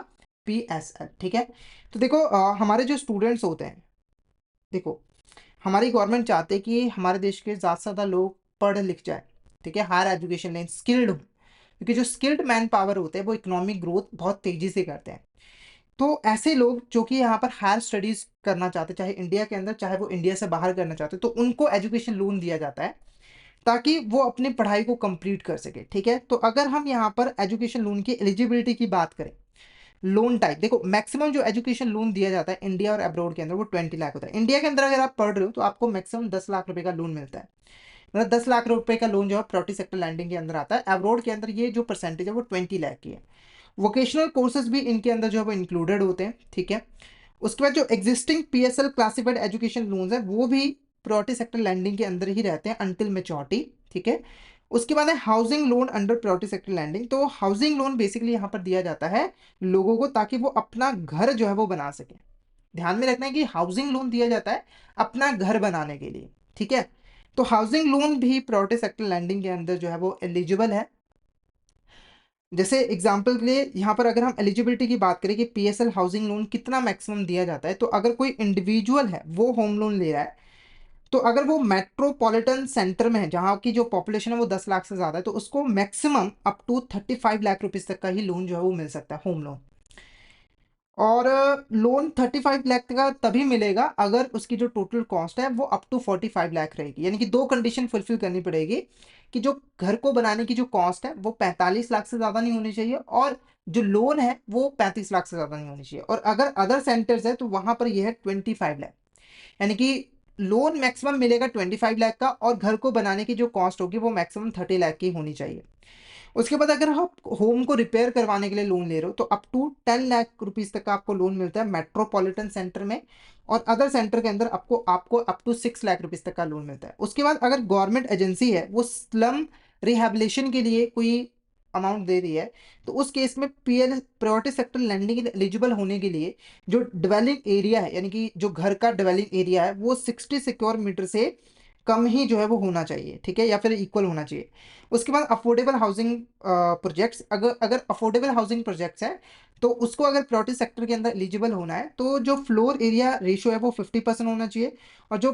A: PSL, ठीक है। तो देखो हमारे जो स्टूडेंट्स होते हैं, देखो हमारी गवर्नमेंट चाहते हैं कि हमारे देश के ज़्यादा से ज़्यादा लोग पढ़ लिख जाए, ठीक है, हायर एजुकेशन लें, स्किल्ड हो, क्योंकि जो स्किल्ड मैन पावर होते हैं वो इकोनॉमिक ग्रोथ बहुत तेज़ी से करते हैं। तो ऐसे लोग जो कि यहाँ पर हायर स्टडीज करना चाहते हैं, चाहे इंडिया के अंदर चाहे वो इंडिया से बाहर करना चाहते हैं, तो उनको एजुकेशन लोन दिया जाता है, ताकि वो अपनी पढ़ाई को कंप्लीट कर सके, ठीक है। तो अगर हम यहाँ पर एजुकेशन लोन की एलिजिबिलिटी की बात करें, लोन टाइप देखो, मैक्सिमम जो एजुकेशन लोन दिया जाता है इंडिया और अब्रॉड के अंदर वो 20 लाख होता है। इंडिया के अंदर अगर आप पढ़ रहे हो तो आपको मैक्सिमम 10 लाख रुपए का लोन मिलता है, मतलब 10 लाख रुपए का लोन जो है प्राइवेट सेक्टर लैंडिंग के अंदर आता है। अब्रॉड के अंदर ये जो परसेंटेज है वो 20 लाख की है। वोकेशनल कोर्सेज भी इनके अंदर जो है वो इंक्लूडेड होते हैं, ठीक है। उसके बाद जो existing PSL classified education loans है वो भी प्रायोरिटी सेक्टर लैंडिंग के अंदर ही रहते हैं अंटिल मेच्योरिटी, ठीक है। उसके बाद है housing loan under priority sector lending. तो हाउसिंग लोन बेसिकली यहाँ पर दिया जाता है लोगों को ताकि वो अपना घर जो है वो बना सके। ध्यान में रखना है कि हाउसिंग लोन दिया जाता है अपना घर बनाने के लिए, ठीक है। तो हाउसिंग लोन भी प्रायोरिटी सेक्टर लैंडिंग के अंदर जो है वो एलिजिबल है। जैसे एग्जाम्पल के लिए यहाँ पर अगर हम एलिजिबिलिटी की बात करें कि पीएसएल हाउसिंग लोन कितना मैक्सिमम दिया जाता है, तो अगर कोई इंडिविजुअल है वो होम लोन ले रहा है, तो अगर वो मेट्रोपॉलिटन सेंटर में है जहाँ की जो पॉपुलेशन है वो 10 लाख से ज़्यादा है, तो उसको maximum up to 35 lakh rupees तक का ही लोन जो है वो मिल सकता है, होम लोन। और लोन 35 लाख का तभी मिलेगा अगर उसकी जो टोटल कॉस्ट है वो अप टू 45 लाख रहेगी। यानी कि दो कंडीशन फुलफिल करनी पड़ेगी कि जो घर को बनाने की जो कॉस्ट है वो 45 लाख से ज़्यादा नहीं होनी चाहिए और जो लोन है वो 35 लाख से ज़्यादा नहीं होनी चाहिए। और अगर अदर सेंटर्स है तो वहाँ पर यह है 25 लाख। यानी कि लोन मैक्सिमम मिलेगा 25 लाख का और घर को बनाने की जो कॉस्ट होगी वो मैक्सिमम 30 लाख की होनी चाहिए। उसके बाद अगर आप होम को रिपेयर करवाने के लिए लोन ले रहे हो तो अप टू 10 लाख रुपीज़ तक का आपको लोन मिलता है मेट्रोपॉलिटन सेंटर में। और अदर सेंटर के अंदर आपको आपको अप टू 6 लाख रुपीज़ तक का लोन मिलता है। उसके बाद अगर गवर्नमेंट एजेंसी है वो स्लम रिहेबिलिटेशन के लिए कोई अमाउंट दे रही है, तो उस केस में PL priority sector lending eligible होने के लिए जो डिवेलिंग एरिया है, यानी कि जो घर का डिवेलिंग एरिया है वो 60 स्क्वायर मीटर से कम ही जो है वो होना चाहिए, ठीक है, या फिर इक्वल होना चाहिए। उसके बाद अफोर्डेबल हाउसिंग प्रोजेक्ट्स, अगर अगर अफोर्डेबल हाउसिंग प्रोजेक्ट्स हैं तो उसको अगर प्रायोरिटी सेक्टर के अंदर एलिजिबल होना है तो जो फ्लोर एरिया रेशियो है वो 50% होना चाहिए और जो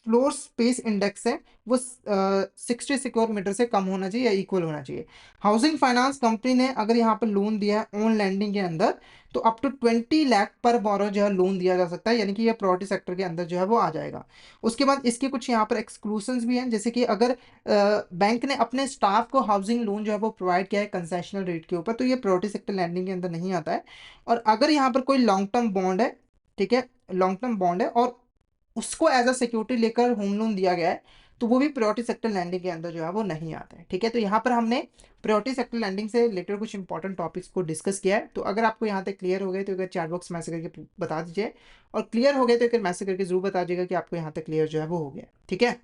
A: फ्लोर स्पेस इंडेक्स है वो 60 स्क्वायर मीटर से कम होना चाहिए या इक्वल होना चाहिए। हाउसिंग फाइनेंस कंपनी ने अगर यहाँ पर लोन दिया है ऑन लैंडिंग के अंदर तो अप टू 20 लाख पर बोरो जो है लोन दिया जा सकता है, यानी कि यह प्रायोरिटी सेक्टर के अंदर जो है वो आ जाएगा। उसके बाद इसके कुछ यहाँ पर एक्सक्लूशंस भी हैं, जैसे कि अगर बैंक ने अपने स्टाफ को हाउसिंग लोन जो है वो प्रोवाइड किया है कंसेशनल रेट के ऊपर, तो ये प्रायोरिटी सेक्टर लैंडिंग के अंदर नहीं आता है। और अगर यहाँ पर कोई लॉन्ग टर्म बॉन्ड है, ठीक है, लॉन्ग टर्म बॉन्ड है और उसको एज अ सिक्योरिटी लेकर होम लोन दिया गया है, तो वो भी प्रायोरिटी सेक्टर लैंडिंग के अंदर जो है वो नहीं आता है, ठीक है। तो यहाँ पर हमने प्रायोरिटी सेक्टर लैंडिंग से रिलेटेड कुछ इंपॉर्टेंट टॉपिक्स को डिस्कस किया है। तो अगर आपको यहाँ तक क्लियर हो गए तो अगर चैट बॉक्स मैसेज करके बता दीजिए, और क्लियर हो गए तो एक मैसेज करके जरूर बता दीजिएगा कि आपको यहाँ तक क्लियर जो है वो हो गया, ठीक है।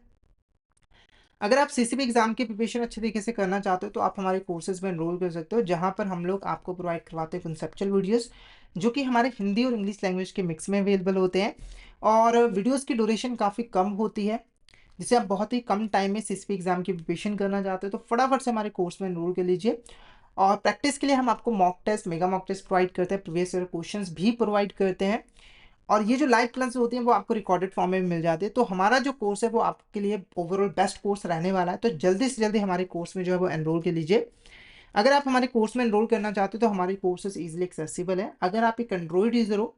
A: अगर आप सीसीबी एग्जाम की प्रिपरेशन अच्छे तरीके से करना चाहते हो तो आप हमारे कोर्सेज में एनरोल कर सकते हो, जहां पर हम लोग आपको प्रोवाइड करवाते हैं कंसेप्चुअल वीडियोस जो कि हमारे हिंदी और इंग्लिश लैंग्वेज के मिक्स में अवेलेबल होते हैं। और वीडियोस की ड्यूरेशन काफ़ी कम होती है, जिससे आप बहुत ही कम टाइम में सीसीपी एग्जाम की प्रिपरेशन करना चाहते हो तो फटाफट से हमारे कोर्स में एनरोल कर लीजिए। और प्रैक्टिस के लिए हम आपको mock test, mega mock test provide करते हैं, प्रीवियस ईयर क्वेश्चंस भी प्रोवाइड करते हैं। और ये जो लाइव क्लास होती हैं वो आपको रिकॉर्डेड फॉर्म में मिल जाती है। तो हमारा जो कोर्स है वो आपके लिए ओवरऑल बेस्ट कोर्स रहने वाला है, तो जल्दी से जल्दी हमारे कोर्स में जो है वो एनरोल कर लीजिए। अगर आप हमारे कोर्स में एनरोल करना चाहते हो तो हमारे कोर्सेज ईजिली एक्सेसिबल है। अगर आप एक एंड्रॉइड यूज़र हो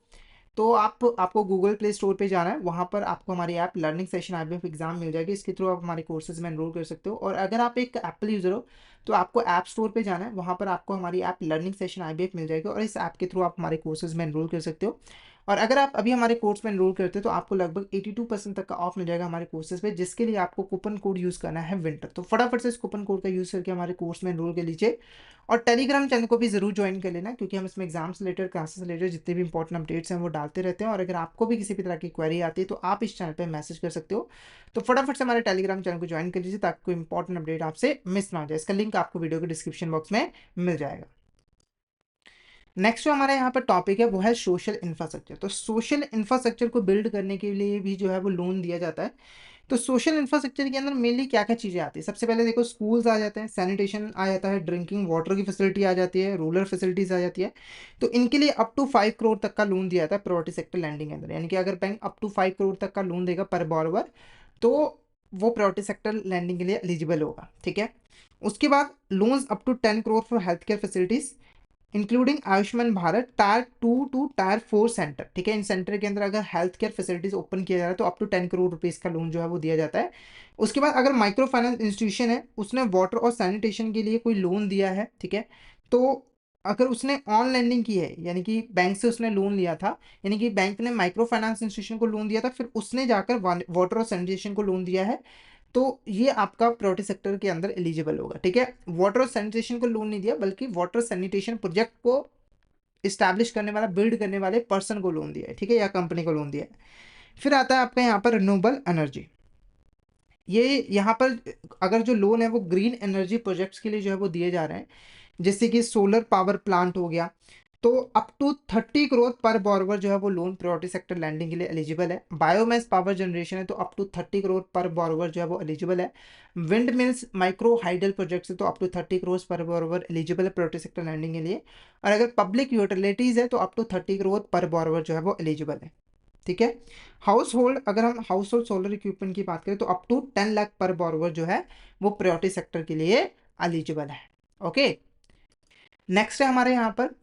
A: तो आपको गूगल प्ले स्टोर पे जाना है, वहाँ पर आपको हमारी app learning session IBF exam मिल जाएगी, इसके थ्रू आप हमारे कोर्सेज में एनरोल कर सकते हो। और अगर आप एक एप्पल यूज़र हो तो आपको ऐप स्टोर पे जाना है, वहाँ पर आपको हमारी ऐप लर्निंग सेशन आईबीएफ मिल जाएगी और इस ऐप के थ्रू आप हमारे कोर्सेज में एनरोल कर सकते हो। और अगर आप अभी हमारे कोर्स में एनरोल करते हो तो आपको लगभग 82% तक का ऑफ मिल जाएगा हमारे कोर्सेज पे, जिसके लिए आपको कूपन कोड यूज़ करना है विंटर। तो फटाफट से इस कूपन कोड का यूज़ करके हमारे कोर्स में एनरोल कर लीजिए। और टेलीग्राम चैनल को भी ज़रूर ज्वाइन कर लेना, क्योंकि हम इसमें एग्जाम से रिलेटेड, क्लासेस से रिलेटेड जितने भी इंपॉर्टेंट अपडेट्स हैं वो डालते रहते हैं। और अगर आपको भी किसी भी तरह की क्वेरी आती है तो आप इस चैनल पर मैसेज कर सकते हो। तो फटाफट से हमारे टेलीग्राम चैनल को ज्वाइन कर लीजिए ताकि कोई इंपॉर्टेंट अपडेट आपसे मिस ना हो जाए। इसका लिंक आपको वीडियो के डिस्क्रिप्शन बॉक्स में मिल जाएगा। नेक्स्ट जो हमारा यहाँ पर टॉपिक है वो है सोशल इंफ्रास्ट्रक्चर। तो सोशल इंफ्रास्ट्रक्चर को बिल्ड करने के लिए भी जो है वो लोन दिया जाता है। तो सोशल इंफ्रास्ट्रक्चर के अंदर मेनली क्या क्या चीज़ें आती है, सबसे पहले देखो स्कूल्स आ जाते हैं, सैनिटेशन आ जाता है, ड्रिंकिंग वाटर की फैसिलिटी आ जाती है, रूरल फैसिलिटीज़ आ जाती है। तो इनके लिए अप टू 5 करोड़ तक का लोन दिया जाता है प्रायोरिटी सेक्टर लैंडिंग के अंदर। यानी कि अगर बैंक अप टू 5 करोड़ तक का लोन देगा पर बॉरोवर तो वो प्रायोरिटी सेक्टर लैंडिंग के लिए एलिजिबल होगा, ठीक है। उसके बाद loans up to 10 crore for health care facilities, including Ayushman Bharat tier 2 to tier 4 centre, ठीक है। इन सेंटर के अंदर अगर हेल्थ केयर फैसिलिटीज ओपन किया जा रहा है तो अप टू 10 करोड़ रुपीस का लोन जो है वो दिया जाता है। उसके बाद अगर माइक्रो फाइनेंस इंस्टीट्यूशन है, उसने वाटर और सैनिटेशन के लिए कोई लोन दिया है, ठीक है, तो अगर उसने ऑन लैंडिंग की है, यानी कि बैंक से उसने लोन लिया था, यानी कि बैंक ने माइक्रो फाइनेंस इंस्टीट्यूशन को लोन दिया था, फिर उसने जाकर वाटर और सैनिटेशन को लोन दिया है, तो ये आपका प्रायोरिटी सेक्टर के अंदर एलिजिबल होगा, ठीक है। वाटर और सैनिटेशन को लोन नहीं दिया, बल्कि वाटर सैनिटेशन प्रोजेक्ट को इस्टेब्लिश करने वाला, बिल्ड करने वाले पर्सन को लोन दिया है, ठीक है, या कंपनी को लोन दिया है। फिर आता है आपका यहाँ पर रिन्यूएबल एनर्जी। ये यहाँ पर अगर जो लोन है वो ग्रीन एनर्जी प्रोजेक्ट्स के लिए जो है वो दिए जा रहे हैं, जैसे कि सोलर पावर प्लांट हो गया, तो अप टू 30 करोड़ पर बोरोवर जो है वो लोन प्रायोरिटी सेक्टर लैंडिंग के लिए एलिजिबल है। बायोमास पावर जनरेशन है तो अप टू 30 करोड़ पर बोरोवर जो है वो एलिजिबल है। Wind mills micro hydel projects है तो अप टू 30 करोड़ पर बोरोवर एलिजिबल है प्रायोरिटी सेक्टर लैंडिंग के लिए। और अगर पब्लिक यूटिलिटीज है तो अप टू 30 करोड़ पर बोरोवर जो है वो एलिजिबल है, ठीक है। हाउस होल्ड, अगर हम हाउस होल्ड सोलर इक्विपमेंट की बात करें तो अप टू 10 लाख पर बोरोवर जो है वो प्रायोरिटी सेक्टर के लिए एलिजिबल है। ओके, नेक्स्ट है हमारे यहाँ पर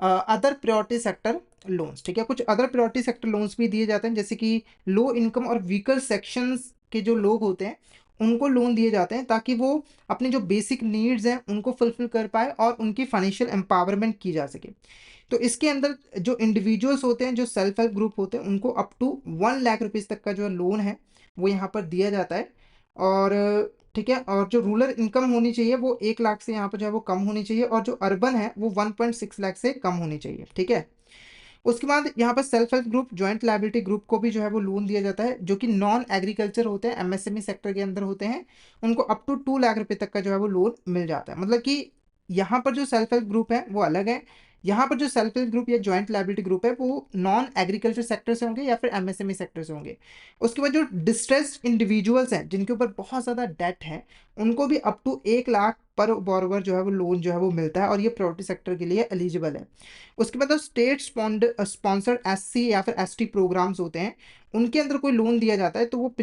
A: अदर प्रायोरिटी सेक्टर लोन्स, ठीक है। कुछ अदर प्रायोरिटी सेक्टर लोन्स भी दिए जाते हैं, जैसे कि लो इनकम और वीकर सेक्शंस के जो लोग होते हैं उनको लोन दिए जाते हैं, ताकि वो अपने जो बेसिक नीड्स हैं उनको फुलफिल कर पाए और उनकी फाइनेंशियल एम्पावरमेंट की जा सके। तो इसके अंदर जो इंडिविजुअल्स होते हैं, जो सेल्फ हेल्प ग्रुप होते हैं, उनको अप टू 1 लाख रुपीज़ तक का जो लोन है वो यहाँ पर दिया जाता है। और ठीक है, और जो रूरल इनकम होनी चाहिए वो 1 लाख से यहाँ पर जो है वो कम होनी चाहिए, और जो अर्बन है वो 1.6 लाख से कम होनी चाहिए, ठीक है। उसके बाद यहाँ पर self help group, joint liability group को भी जो है वो लोन दिया जाता है, जो कि नॉन एग्रीकल्चर होते हैं, एमएसएमई सेक्टर के अंदर होते हैं, उनको अप टू 2 लाख रुपए तक का जो है वो लोन मिल जाता है। मतलब कि यहाँ पर जो सेल्फ हेल्प ग्रुप है वो अलग है, यहाँ पर जो सेल्फ हेल्प ग्रुप या जॉइंट लायबिलिटी ग्रुप है वो नॉन एग्रीकल्चर सेक्टर से होंगे या फिर एमएसएमई सेक्टर से होंगे। उसके बाद जो डिस्ट्रेस्ड इंडिविजुअल्स हैं, जिनके ऊपर बहुत ज़्यादा डेट है, उनको भी अप टू 1 लाख पर बोरोवर जो है वो लोन जो है वो मिलता है, और ये प्रायोरिटी सेक्टर के लिए एलिजिबल है। उसके बाद स्टेट स्पॉन्सर्ड एससी या फिर एसटी प्रोग्राम्स होते हैं, उनके अंदर कोई लोन दिया जाता है तो वो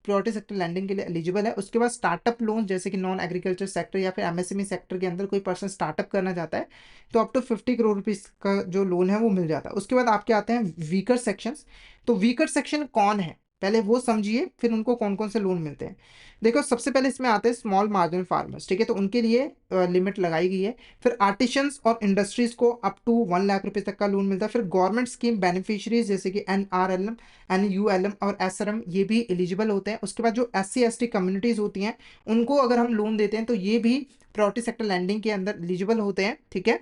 A: प्रायोरिटी सेक्टर लैंडिंग के लिए एलिजिबल है। उसके बाद स्टार्टअप लोन, जैसे कि नॉन एग्रीकल्चर सेक्टर या फिर एमएसएमई सेक्टर के अंदर कोई पर्सन स्टार्टअप करना चाहता है तो अप टू 50 करोड़ रुपीज़ का जो लोन है वो मिल जाता है। उसके बाद आपके आते हैं वीकर सेक्शंस। तो वीकर सेक्शन कौन है, पहले वो समझिए, फिर उनको कौन कौन से लोन मिलते हैं। देखो, सबसे पहले इसमें आते हैं स्मॉल मार्जिनल फार्मर्स, ठीक है, तो उनके लिए लिमिट लगाई गई है। फिर आर्टिशंस और इंडस्ट्रीज को अप टू 1 लाख रुपए तक का लोन मिलता है। फिर गवर्नमेंट स्कीम बेनिफिशियरीज जैसे कि NRLM, NULM और SRM, ये भी एलिजिबल होते हैं। उसके बाद जो SC ST कम्युनिटीज होती हैं, उनको अगर हम लोन देते हैं तो ये भी प्रायोरिटी सेक्टर लैंडिंग के अंदर एलिजिबल होते हैं, ठीक है।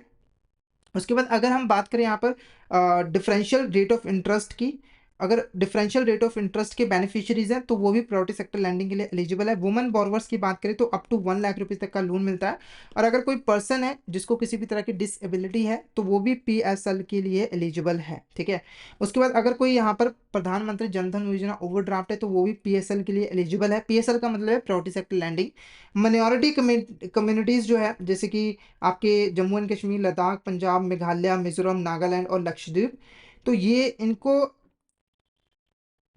A: उसके बाद अगर हम बात करें यहाँ पर डिफरेंशियल रेट ऑफ इंटरेस्ट की, अगर डिफरेंशियल रेट ऑफ इंटरेस्ट के बेनिफिशियरीज हैं तो वो भी प्रायोरिटी सेक्टर लैंडिंग के लिए एलिजिबल है। वुमेन बोरोवर्स की बात करें तो अप टू 1 लाख रुपए तक का लोन मिलता है। और अगर कोई पर्सन है जिसको किसी भी तरह की डिसेबिलिटी है तो वो भी PSL के लिए एलिजिबल है, ठीक है। उसके बाद अगर कोई यहाँ पर प्रधानमंत्री जनधन योजना ओवरड्राफ्ट है तो वो भी PSL के लिए एलिजिबल है। PSL का मतलब है priority sector lending. Minority communities जो है, जैसे कि आपके जम्मू एंड कश्मीर, लद्दाख, पंजाब, मेघालय, मिजोरम, नागालैंड और लक्षद्वीप, तो ये इनको,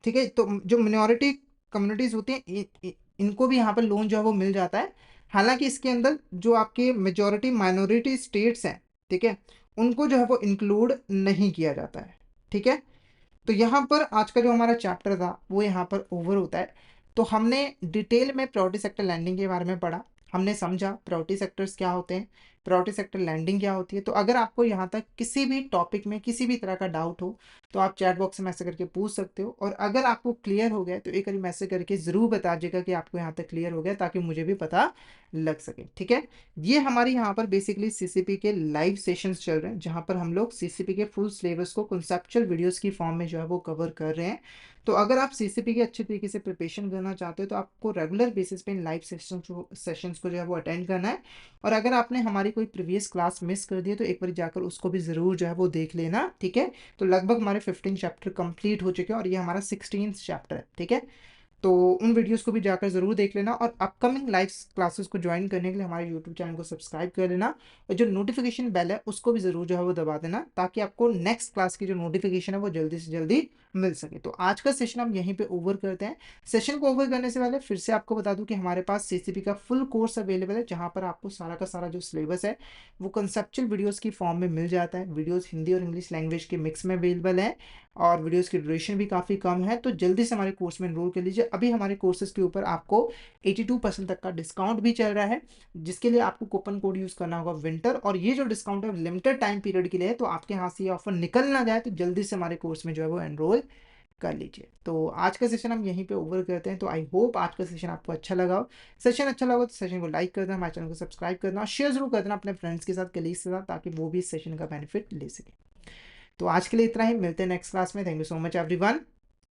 A: ठीक है, तो जो मिनॉरिटी कम्युनिटीज़ होती हैं इनको भी यहाँ पर लोन जो है वो मिल जाता है। हालांकि इसके अंदर जो आपके मेजॉरिटी माइनॉरिटी स्टेट्स हैं, ठीक है, उनको जो है वो इंक्लूड नहीं किया जाता है, ठीक है। तो यहाँ पर आज का जो हमारा चैप्टर था वो यहाँ पर ओवर होता है। तो हमने डिटेल में प्रायोरिटी सेक्टर लैंडिंग के बारे में पढ़ा, हमने समझा प्रायोरिटी सेक्टर्स क्या होते हैं, प्रायोरिटी सेक्टर लैंडिंग क्या होती है। तो अगर आपको यहाँ तक किसी भी टॉपिक में किसी भी तरह का डाउट हो तो आप चैट बॉक्स में मैसेज करके पूछ सकते हो, और अगर आपको क्लियर हो गया तो एक बार मैसेज करके ज़रूर बता दीजिएगा कि आपको यहाँ तक क्लियर हो गया, ताकि मुझे भी पता लग सके, ठीक है। ये हमारी यहाँ पर बेसिकली CCP के लाइव सेशंस चल रहे हैं, जहाँ पर हम लोग CCP के फुल सिलेबस को कंसेप्चुअल वीडियोस की फॉर्म में जो है वो कवर कर रहे हैं। तो अगर आप CCP के अच्छे तरीके से प्रिपरेशन करना चाहते हो तो आपको रेगुलर बेसिस पे इन लाइव सेशंस को जो है वो अटेंड करना है। और अगर आपने हमारी कोई प्रीवियस क्लास मिस कर दी है तो एक बार जाकर उसको भी ज़रूर जो है वो देख लेना, ठीक है। तो लगभग हमारे 15 चैप्टर कंप्लीट हो चुके हैं और ये हमारा 16th चैप्टर है, ठीक है। तो उन वीडियोस को भी जाकर ज़रूर देख लेना और अपकमिंग लाइव क्लासेस को ज्वाइन करने के लिए हमारे यूट्यूब चैनल को सब्सक्राइब कर लेना और जो नोटिफिकेशन बेल है उसको भी ज़रूर जो है वो दबा देना, ताकि आपको नेक्स्ट क्लास की जो नोटिफिकेशन है वो जल्दी से जल्दी मिल सके। तो आज का सेशन हम यहीं पे ओवर करते हैं। सेशन को ओवर करने से पहले फिर से आपको बता दूं कि हमारे पास सीसीपी का फुल कोर्स अवेलेबल है, जहां पर आपको सारा का सारा जो सिलेबस है वो कंसेप्चुअल वीडियोस की फॉर्म में मिल जाता है। वीडियोस हिंदी और इंग्लिश लैंग्वेज के मिक्स में अवेलेबल है और वीडियोस की ड्यूरेशन भी काफ़ी कम है। तो जल्दी से हमारे कोर्स में एनरोल कर लीजिए। अभी हमारे कोर्सेज के ऊपर आपको 82% तक का डिस्काउंट भी चल रहा है, जिसके लिए आपको कूपन कोड यूज़ करना होगा विंटर, और ये जो डिस्काउंट है लिमिटेड टाइम पीरियड के लिए है। तो आपके हाथ से ये ऑफर निकल ना जाए तो जल्दी से हमारे कोर्स में जो है वो एनरोल कर लीजिए। तो आज का सेशन हम यहीं पे ओवर करते हैं। तो आई होप आज का सेशन आपको अच्छा लगा हो। सेशन अच्छा लगा तो सेशन को लाइक कर देना, हमारे चैनल को सब्सक्राइब करना और शेयर जरूर कर देना अपने फ्रेंड्स के साथ, कलीग्स के साथ, ताकि वो भी इस सेशन का बेनिफिट ले सके। तो आज के लिए इतना ही, मिलते हैं नेक्स्ट क्लास में। Thank you so much everyone.